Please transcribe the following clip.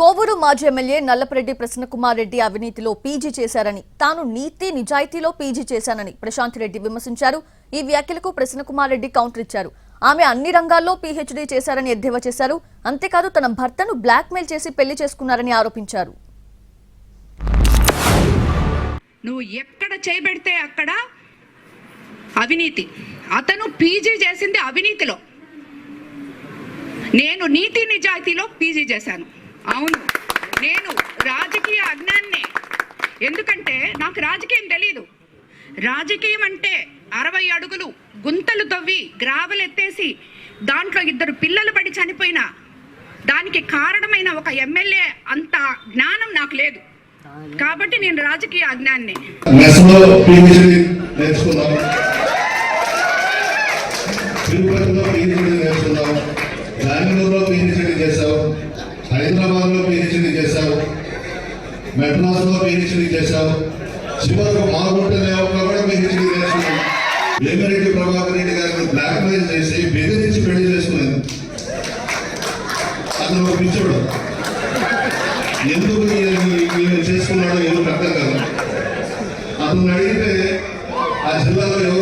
కోవూరు మాజీ ఎమ్మెల్యే నల్లపరెడ్డి ప్రసన్నకుమార్ రెడ్డి అవినీతిలో పీజీ చేశారని, తాను నీతి నిజాయితీలో పీజీ చేశానని ప్రశాంత్ రెడ్డి విమర్శించారు. ఈ వ్యాఖ్యలకు ప్రసన్నకుమార్ రెడ్డి కౌంటర్ ఇచ్చారు. ఆమె అన్ని రంగాల్లో పీహెచ్డీ చేశారని ఎద్దేవా చేశారు. అంతేకాదు తన భర్తను బ్లాక్మెయిల్ చేసి పెళ్లి చేసుకున్నారని ఆరోపించారు. నువ్వు ఎక్కడ చేయబెడితే అక్కడ అవినీతి. అతను పీజీ చేసింది అవినీతిలో, నేను నీతి నిజాయితీలో పీజీ చేశాను. అవును, నేను రాజకీయ అజ్ఞాన్నే. ఎందుకంటే నాకు రాజకీయం తెలీదు. రాజకీయం అంటే 60 అడుగులు గుంతలు తవ్వి గ్రావెల్ ఎత్తేసి దాంట్లో 2 పిల్లలు పడి చనిపోయిన దానికి కారణమైన ఒక ఎమ్మెల్యే అంత జ్ఞానం నాకు లేదు. కాబట్టి నేను రాజకీయ అజ్ఞాన్నే. హైదరాబాద్లో పీహెచ్డీ చేశావు, మెడ్రాస్లో పీహెచ్డీ చేశావు, చివరకు మాగుంట లేఅవుట్లో కూడా పీహెచ్డీ చేస్తున్నావు. వేమిరెడ్డి ప్రభాకర్ రెడ్డి గారిని బ్లాక్మెయిల్ చేసి బెదిరించి పెళ్లి చేసుకునేది. అతను ఒక పిచ్చోడు. ఎందుకు చేసుకున్నాడో ఎందుకు అర్థం కాదు. అతను అడిగితే ఆ జిల్లాలో